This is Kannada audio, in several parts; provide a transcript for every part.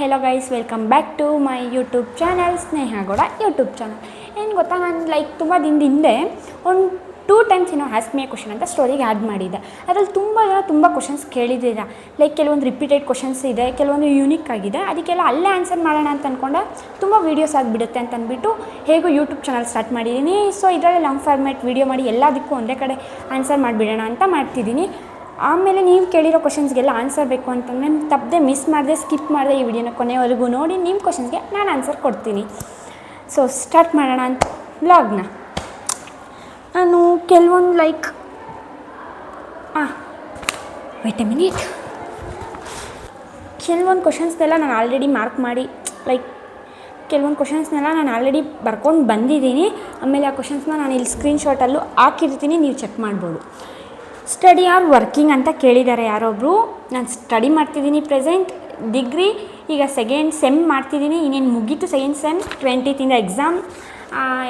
Hello guys, welcome back to my YouTube channel Sneha Gowda YouTube channel. ಏನು ಗೊತ್ತಾ, ನಾನು ತುಂಬ ದಿನದ ಹಿಂದೆ ಒಂದು 2 times ask me a question ಅಂತ ಸ್ಟೋರಿಗೆ ಆ್ಯಡ್ ಮಾಡಿದ್ದೆ. ಅದರಲ್ಲಿ ತುಂಬ ಕ್ವಶನ್ಸ್ ಕೇಳಿದ್ದೀರ. ಕೆಲವೊಂದು ರಿಪೀಟೆಡ್ ಕ್ವಶನ್ಸ್ ಇದೆ, ಕೆಲವೊಂದು ಯೂನಿಕ್ ಆಗಿದೆ. ಅದಕ್ಕೆಲ್ಲ ಅಲ್ಲೇ ಆನ್ಸರ್ ಮಾಡೋಣ ಅಂತ ಅಂದ್ಕೊಂಡೆ. ತುಂಬ ವೀಡಿಯೋಸ್ ಆಗಿಬಿಡುತ್ತೆ ಅಂತ ಅಂದ್ಬಿಟ್ಟು ಹೇಗೂ ಯೂಟ್ಯೂಬ್ ಚಾನಲ್ ಸ್ಟಾರ್ಟ್ ಮಾಡಿದ್ದೀನಿ. ಸೊ ಇದರಲ್ಲಿ ಲಾಂಗ್ ಫಾರ್ಮ್ಯಾಟ್ ವೀಡಿಯೋ ಮಾಡಿ ಎಲ್ಲದಕ್ಕೂ ಒಂದೇ ಕಡೆ ಆನ್ಸರ್ ಮಾಡಿಬಿಡೋಣ ಅಂತ ಮಾಡ್ತಿದ್ದೀನಿ. ಆಮೇಲೆ ನೀವು ಕೇಳಿರೋ ಕ್ವಶನ್ಸ್ಗೆಲ್ಲ ಆನ್ಸರ್ ಬೇಕು ಅಂತಂದರೆ ತಪ್ಪದೆ ಮಿಸ್ ಮಾಡಿದೆ, ಸ್ಕಿಪ್ ಮಾಡಿದೆ ಈ ವಿಡಿಯೋನ ಕೊನೆವರೆಗೂ ನೋಡಿ ನಿಮ್ಮ ಕ್ವಶನ್ಸ್ಗೆ ನಾನು ಆನ್ಸರ್ ಕೊಡ್ತೀನಿ. ಸೊ ಸ್ಟಾರ್ಟ್ ಮಾಡೋಣ ಅಂತ ವ್ಲಾಗ್ನ. ನಾನು ಕೆಲವೊಂದು ವೆಯ್ಟ್ ಎ ಮಿನಿಟ್. ಕೆಲವೊಂದು ಕ್ವಶನ್ಸ್ನೆಲ್ಲ ನಾನು ಆಲ್ರೆಡಿ ಮಾರ್ಕ್ ಮಾಡಿ ಕೆಲವೊಂದು ಕ್ವಶನ್ಸ್ನೆಲ್ಲ ನಾನು ಆಲ್ರೆಡಿ ಬರ್ಕೊಂಡು ಬಂದಿದ್ದೀನಿ. ಆಮೇಲೆ ಆ ಕ್ವಶನ್ಸ್ನ ನಾನು ಇಲ್ಲಿ ಸ್ಕ್ರೀನ್ಶಾಟಲ್ಲೂ ಹಾಕಿರ್ತೀನಿ, ನೀವು ಚೆಕ್ ಮಾಡ್ಬೋದು. ಸ್ಟಡಿ ಆರ್ ವರ್ಕಿಂಗ್ ಅಂತ ಕೇಳಿದ್ದಾರೆ ಯಾರೊಬ್ಬರು. ನಾನು ಸ್ಟಡಿ ಮಾಡ್ತಿದ್ದೀನಿ, ಪ್ರೆಸೆಂಟ್ ಡಿಗ್ರಿ ಈಗ ಸೆಕೆಂಡ್ ಸೆಮ್ ಮಾಡ್ತಿದ್ದೀನಿ. ಇನ್ನೇನು ಮುಗೀತು ಸೆಕೆಂಡ್ ಸೆಮ್. 20th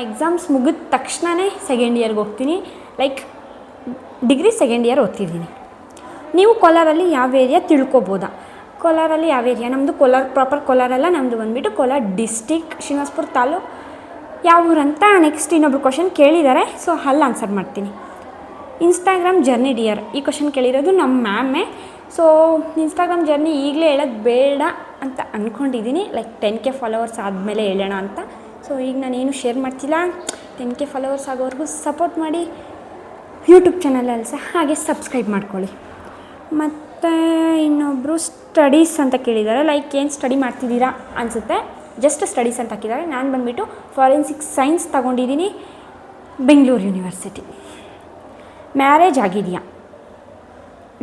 ಎಕ್ಸಾಮ್ಸ್ ಮುಗಿದ ತಕ್ಷಣವೇ ಸೆಕೆಂಡ್ ಇಯರ್ಗೆ ಹೋಗ್ತೀನಿ. ಡಿಗ್ರಿ ಸೆಕೆಂಡ್ ಇಯರ್ ಓದ್ತಿದ್ದೀನಿ. ನೀವು ಕೋಲಾರಲ್ಲಿ ಯಾವ ಏರಿಯಾ ತಿಳ್ಕೊಬೋದಾ? ಕೋಲಾರಲ್ಲಿ ಯಾವ ಏರಿಯಾ? ನಮ್ಮದು ಕೋಲಾರ, ಪ್ರಾಪರ್ ಕೋಲಾರಲ್ಲ, ನಮ್ಮದು ಬಂದುಬಿಟ್ಟು ಕೋಲಾರ ಡಿಸ್ಟಿಕ್, ಶ್ರೀನಿವಾಸಪುರ ತಾಲೂಕು. ಯಾವ ಊರಂತ ನೆಕ್ಸ್ಟ್ ಇನ್ನೊಬ್ರು ಕ್ವಶನ್ ಕೇಳಿದ್ದಾರೆ. ಸೊ ಅಲ್ಲಿ ಆನ್ಸರ್ ಮಾಡ್ತೀನಿ. ಇನ್ಸ್ಟಾಗ್ರಾಮ್ ಜರ್ನಿ ಡಿಯರ್, ಈ ಕ್ವಶನ್ ಕೇಳಿರೋದು ನಮ್ಮ ಮ್ಯಾಮೇ. ಸೊ ಇನ್ಸ್ಟಾಗ್ರಾಮ್ ಜರ್ನಿ ಈಗಲೇ ಹೇಳೋದು ಬೇಡ ಅಂತ ಅಂದ್ಕೊಂಡಿದ್ದೀನಿ. 10K ಫಾಲೋವರ್ಸ್ ಆದಮೇಲೆ ಹೇಳೋಣ ಅಂತ. ಸೊ ಈಗ ನಾನೇನು ಶೇರ್ ಮಾಡ್ತಿಲ್ಲ. 10K ಫಾಲೋವರ್ಸ್ ಆಗೋವರೆಗೂ ಸಪೋರ್ಟ್ ಮಾಡಿ. ಯೂಟ್ಯೂಬ್ ಚಾನಲಲ್ಲಿ ಸಹ ಹಾಗೆ ಸಬ್ಸ್ಕ್ರೈಬ್ ಮಾಡ್ಕೊಳ್ಳಿ. ಮತ್ತು ಇನ್ನೊಬ್ಬರು ಸ್ಟಡೀಸ್ ಅಂತ ಕೇಳಿದ್ದಾರೆ. ಏನು ಸ್ಟಡಿ ಮಾಡ್ತಿದ್ದೀರಾ ಅನಿಸುತ್ತೆ. ಜಸ್ಟ್ ಸ್ಟಡೀಸ್ ಅಂತ ಹಾಕಿದ್ದಾರೆ. ನಾನು ಬಂದುಬಿಟ್ಟು ಫಾರೆನ್ಸಿಕ್ ಸೈನ್ಸ್ ತೊಗೊಂಡಿದ್ದೀನಿ, ಬೆಂಗಳೂರು ಯೂನಿವರ್ಸಿಟಿ. ಮ್ಯಾರೇಜ್ ಆಗಿದೆಯಾ?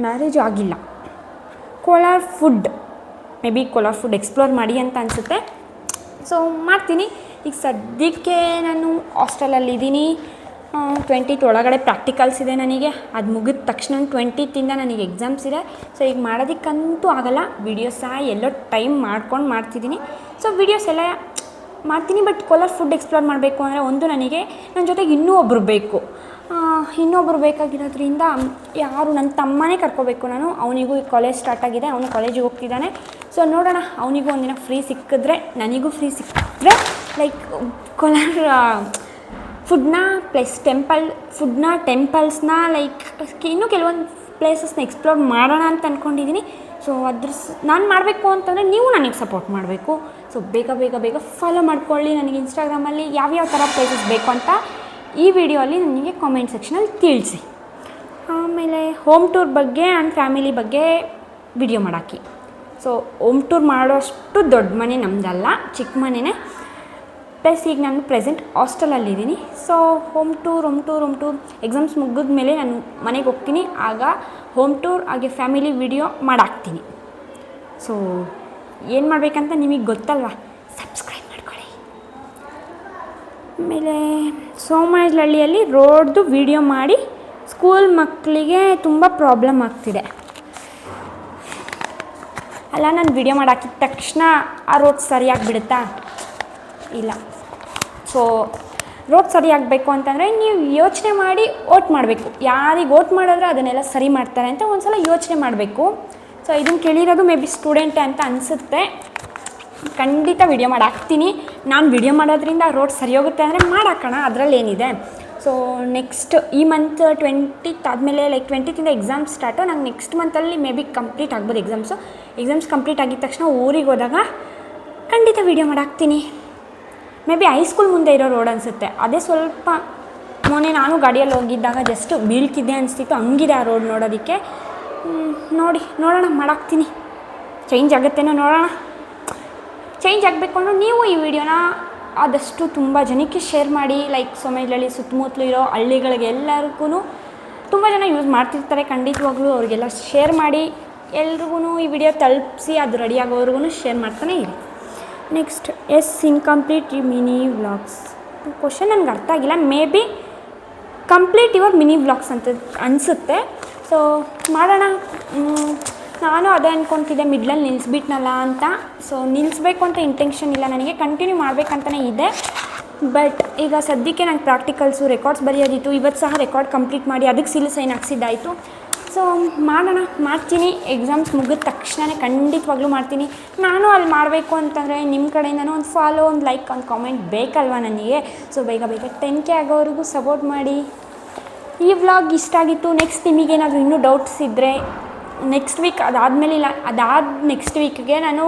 ಮ್ಯಾರೇಜ್ ಆಗಿಲ್ಲ. Kolar food, may be Kolar food explore ಮಾಡಿ ಅಂತ ಅನಿಸುತ್ತೆ. ಸೊ ಮಾಡ್ತೀನಿ. ಈಗ ಸದ್ಯಕ್ಕೆ ನಾನು ಹಾಸ್ಟೆಲಲ್ಲಿದ್ದೀನಿ. 20th ಒಳಗಡೆ ಪ್ರಾಕ್ಟಿಕಲ್ಸ್ ಇದೆ ನನಗೆ. ಅದು ಮುಗಿದ ತಕ್ಷಣ 20th ನನಗೆ ಎಕ್ಸಾಮ್ಸ್ ಇದೆ. ಸೊ ಈಗ ಮಾಡೋದಕ್ಕಂತೂ ಆಗಲ್ಲ. ವೀಡಿಯೋಸ್ ಸಹ ಎಲ್ಲೋ ಟೈಮ್ ಮಾಡ್ಕೊಂಡು ಮಾಡ್ತಿದ್ದೀನಿ. ಸೊ ವೀಡಿಯೋಸ್ ಎಲ್ಲ ಮಾಡ್ತೀನಿ. ಬಟ್ ಕೋಲಾರ ಫುಡ್ ಎಕ್ಸ್ಪ್ಲೋರ್ ಮಾಡಬೇಕು ಅಂದರೆ ಒಂದು ನನಗೆ ನನ್ನ ಜೊತೆಗೆ ಇನ್ನೂ ಒಬ್ಬರು ಬೇಕು. ಇನ್ನೊಬ್ಬರು ಬೇಕಾಗಿರೋದ್ರಿಂದ ಯಾರು, ನನ್ನ ತಮ್ಮನೇ ಕರ್ಕೋಬೇಕು ನಾನು. ಅವನಿಗೂ ಈಗ ಕಾಲೇಜ್ ಸ್ಟಾರ್ಟ್ ಆಗಿದೆ, ಅವನು ಕಾಲೇಜಿಗೆ ಹೋಗ್ತಿದ್ದಾನೆ. ಸೊ ನೋಡೋಣ, ಅವನಿಗೂ ಒಂದಿನ ಫ್ರೀ ಸಿಕ್ಕಿದ್ರೆ ನನಗೂ ಫ್ರೀ ಸಿಕ್ಕಿದ್ರೆ ಕೋಲಾರ ಫುಡ್ನ ಪ್ಲಸ್ ಟೆಂಪಲ್ಸ್ನ ಇನ್ನೂ ಕೆಲವೊಂದು ಪ್ಲೇಸಸ್ನ ಎಕ್ಸ್ಪ್ಲೋರ್ ಮಾಡೋಣ ಅಂತ ಅಂದ್ಕೊಂಡಿದ್ದೀನಿ. ಸೊ ನಾನು ಮಾಡಬೇಕು ಅಂತಂದರೆ ನೀವು ನನಗೆ ಸಪೋರ್ಟ್ ಮಾಡಬೇಕು. ಸೊ ಬೇಗ ಫಾಲೋ ಮಾಡ್ಕೊಳ್ಳಿ. ನನಗೆ ಇನ್ಸ್ಟಾಗ್ರಾಮಲ್ಲಿ ಯಾವ್ಯಾವ ಥರ ಪ್ಲೇಸಸ್ ಬೇಕು ಅಂತ ಈ ವಿಡಿಯೋಲ್ಲಿ ನನಗೆ ಕಾಮೆಂಟ್ ಸೆಕ್ಷನಲ್ಲಿ ತಿಳಿಸಿ. ಆಮೇಲೆ ಹೋಮ್ ಟೂರ್ ಬಗ್ಗೆ ಆ್ಯಂಡ್ ಫ್ಯಾಮಿಲಿ ಬಗ್ಗೆ ವಿಡಿಯೋ ಮಾಡಾಕಿ. ಸೊ ಹೋಮ್ ಟೂರ್ ಮಾಡೋಷ್ಟು ದೊಡ್ಡ ಮನೆ ನಮ್ಮದಲ್ಲ, ಚಿಕ್ಕ ಮನೆಯೇ. ಪ್ಲಸ್ ಈಗ ನಾನು ಪ್ರೆಸೆಂಟ್ ಹಾಸ್ಟೆಲಲ್ಲಿದ್ದೀನಿ. ಸೊ ಹೋಮ್ ಟೂರ್ ಎಕ್ಸಾಮ್ಸ್ ಮುಗಿದ ಮೇಲೆ ನಾನು ಮನೆಗೆ ಹೋಗ್ತೀನಿ. ಆಗ ಹೋಮ್ ಟೂರ್ ಹಾಗೆ ಫ್ಯಾಮಿಲಿ ವಿಡಿಯೋ ಮಾಡಾಕ್ತೀನಿ. ಸೊ ಏನು ಮಾಡಬೇಕಂತ ನಿಮಗೆ ಗೊತ್ತಲ್ವಾ? ಸಬ್ಸ್ಕ್ರೈಬ್ ಮಾಡ್ಕೊಳ್ಳಿ. ಆಮೇಲೆ ಸೋಮನಹಳ್ಳಿಯಲ್ಲಿ ರೋಡ್ದು ವಿಡಿಯೋ ಮಾಡಿ ಸ್ಕೂಲ್ ಮಕ್ಕಳಿಗೆ ತುಂಬ ಪ್ರಾಬ್ಲಮ್ ಆಗ್ತಿದೆ. ಅಲ್ಲ, ನಾನು ವಿಡಿಯೋ ಮಾಡಾಕಿದ ತಕ್ಷಣ ಆ ರೋಡ್ ಸರಿಯಾಗಿಬಿಡುತ್ತಾ? ಇಲ್ಲ. ಸೊ ರೋಡ್ ಸರಿ ಆಗಬೇಕು ಅಂತಂದರೆ ನೀವು ಯೋಚನೆ ಮಾಡಿ ಓಟ್ ಮಾಡಬೇಕು. ಯಾರಿಗೆ ಓಟ್ ಮಾಡಿದ್ರೆ ಅದನ್ನೆಲ್ಲ ಸರಿ ಮಾಡ್ತಾರೆ ಅಂತ ಒಂದು ಸಲ ಯೋಚನೆ ಮಾಡಬೇಕು. ಸೊ ಇದನ್ನು ಕೇಳಿರೋದು ಮೇ ಬಿ ಸ್ಟೂಡೆಂಟೇ ಅಂತ ಅನಿಸುತ್ತೆ. ಖಂಡಿತ ವಿಡಿಯೋ ಮಾಡಾಕ್ತೀನಿ. ನಾನು ವಿಡಿಯೋ ಮಾಡೋದ್ರಿಂದ ರೋಡ್ ಸರಿ ಹೋಗುತ್ತೆ ಅಂದರೆ ಮಾಡಾಕೋಣ, ಅದರಲ್ಲೇನಿದೆ. ಸೊ ನೆಕ್ಸ್ಟ್ ಈ ಮಂತ್ 20th ಆದಮೇಲೆ 20th ಎಕ್ಸಾಮ್ಸ್ ಸ್ಟಾರ್ಟು. ನಂಗೆ ನೆಕ್ಸ್ಟ್ ಮಂತಲ್ಲಿ ಮೇ ಬಿ ಕಂಪ್ಲೀಟ್ ಆಗ್ಬೋದು ಎಕ್ಸಾಮ್ಸ್ ಕಂಪ್ಲೀಟ್ ಆಗಿದ ತಕ್ಷಣ ಊರಿಗೆ ಹೋದಾಗ ಖಂಡಿತ ವಿಡಿಯೋ ಮಾಡಾಕ್ತೀನಿ. ಮೇ ಬಿ ಹೈಸ್ಕೂಲ್ ಮುಂದೆ ಇರೋ ರೋಡ್ ಅನಿಸುತ್ತೆ. ಅದೇ ಸ್ವಲ್ಪ ಮೊನ್ನೆ ನಾನು ಗಾಡಿಯಲ್ಲಿ ಹೋಗಿದ್ದಾಗ ಜಸ್ಟ್ ಬೀಳ್ತಿದ್ದೆ ಅನಿಸ್ತಿತ್ತು, ಹಂಗಿದೆ ಆ ರೋಡ್ ನೋಡೋದಕ್ಕೆ. ನೋಡೋಣ, ಮಾಡಾಕ್ತೀನಿ. ಚೇಂಜ್ ಆಗುತ್ತೇನೋ ನೋಡೋಣ. ಚೇಂಜ್ ಆಗಬೇಕು ಅಂದ್ರೆ ನೀವು ಈ ವಿಡಿಯೋನ ಆದಷ್ಟು ತುಂಬ ಜನಕ್ಕೆ ಶೇರ್ ಮಾಡಿ. ಸೋಮನಹಳ್ಳಿ ಸುತ್ತಮುತ್ತಲು ಇರೋ ಹಳ್ಳಿಗಳಿಗೆ ಎಲ್ಲರಿಗೂ ತುಂಬ ಜನ ಯೂಸ್ ಮಾಡ್ತಿರ್ತಾರೆ. ಖಂಡಿತವಾಗ್ಲೂ ಅವ್ರಿಗೆಲ್ಲ ಶೇರ್ ಮಾಡಿ. ಎಲ್ರಿಗೂ ಈ ವಿಡಿಯೋ ತಲುಪಿಸಿ, ಅದು ರೆಡಿ ಆಗೋವ್ರಿಗೂ ಶೇರ್ ಮಾಡ್ತಾನೆ ಇರಿ. Next incomplete mini vlogs question ನನಗೆ ಅರ್ಥ ಆಗಿಲ್ಲ. May be complete your mini vlogs ಅಂತ ಅನಿಸುತ್ತೆ. ಸೊ ಮಾಡೋಣ. ನಾನು ಅದೇ ಅಂದ್ಕೊತಿದ್ದೆ, ಮಿಡ್ಲಲ್ಲಿ ನಿಲ್ಲಿಸ್ಬಿಟ್ನಲ್ಲ ಅಂತ. ಸೊ ನಿಲ್ಲಿಸ್ಬೇಕು ಅಂತ ಇಂಟೆನ್ಷನ್ ಇಲ್ಲ ನನಗೆ, ಕಂಟಿನ್ಯೂ ಮಾಡಬೇಕಂತಲೇ ಇದೆ. ಬಟ್ ಈಗ ಸದ್ಯಕ್ಕೆ ನಂಗೆ ಪ್ರಾಕ್ಟಿಕಲ್ಸು ರೆಕಾರ್ಡ್ಸ್ ಬರೆಯೋದಿತ್ತು. ಇವತ್ತು ಸಹ ರೆಕಾರ್ಡ್ ಕಂಪ್ಲೀಟ್ ಮಾಡಿ ಅದಕ್ಕೆ ಸೀಲ್ ಸೈನ್ ಹಾಕ್ಸಿದ್ದಾಯಿತು. ಸೊ ಮಾಡೋಣ, ಮಾಡ್ತೀನಿ. ಎಕ್ಸಾಮ್ಸ್ ಮುಗಿದ ತಕ್ಷಣವೇ ಖಂಡಿತವಾಗ್ಲೂ ಮಾಡ್ತೀನಿ. ನಾನು ಅಲ್ಲಿ ಮಾಡಬೇಕು ಅಂತಂದರೆ ನಿಮ್ಮ ಕಡೆಯಿಂದನೂ ಒಂದು ಫಾಲೋ, ಒಂದು ಲೈಕ್, ಒಂದು ಕಾಮೆಂಟ್ ಬೇಕಲ್ವ ನನಗೆ. ಸೊ ಬೇಗ 10K ಆಗೋವರೆಗೂ ಸಪೋರ್ಟ್ ಮಾಡಿ. ಈ ವ್ಲಾಗ್ ಇಷ್ಟ ಆಗಿತ್ತು. ನೆಕ್ಸ್ಟ್ ನಿಮಗೇನಾದರೂ ಇನ್ನೂ ಡೌಟ್ಸ್ ಇದ್ದರೆ ನೆಕ್ಸ್ಟ್ ವೀಕ್ ಅದಾದಮೇಲೆ ಇಲ್ಲ, ನೆಕ್ಸ್ಟ್ ವೀಕ್ಗೆ ನಾನು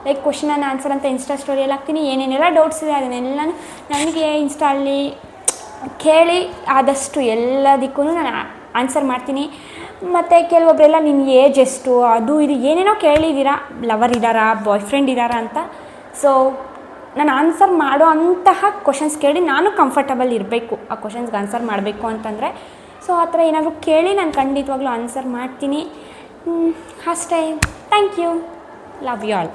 ಲೈಕ್ ಕ್ವಶನ್ ಆ್ಯಂಡ್ ಆನ್ಸರ್ ಅಂತ ಇನ್ಸ್ಟಾ ಸ್ಟೋರಿಯಲ್ಲಿ ಹಾಕ್ತೀನಿ. ಏನೇನೆಲ್ಲ ಡೌಟ್ಸ್ ಇದೆ ಅದನ್ನೆಲ್ಲ ನನಗೆ ಇನ್ಸ್ಟಾಲ್ಲಿ ಕೇಳಿ ಆದಷ್ಟು ಎಲ್ಲದಕ್ಕೂ ನಾನು ಆನ್ಸರ್ ಮಾಡ್ತೀನಿ. ಮತ್ತು ಕೆಲವೊಬ್ಬರೆಲ್ಲ ನಿನ್ನ ಏಜ್ ಎಷ್ಟು, ಅದು ಇದು ಏನೇನೋ ಕೇಳಿದ್ದೀರಾ, ಲವರ್ ಇದ್ದಾರಾ, ಬಾಯ್ ಫ್ರೆಂಡ್ ಇದ್ದಾರಾ ಅಂತ. ಸೊ ನಾನು ಆನ್ಸರ್ ಮಾಡೋ ಅಂತಹ ಕ್ವಶನ್ಸ್ ಕೇಳಿ ನಾನು ಕಂಫರ್ಟಬಲ್ ಇರಬೇಕು ಆ ಕ್ವಶನ್ಸ್ಗೆ ಆನ್ಸರ್ ಮಾಡಬೇಕು ಅಂತಂದರೆ. ಸೊ ಆ ಥರ ಏನಾದರೂ ಕೇಳಿ ನಾನು ಖಂಡಿತವಾಗ್ಲೂ ಆನ್ಸರ್ ಮಾಡ್ತೀನಿ. ಅಷ್ಟೇ. Thank you. Love you all.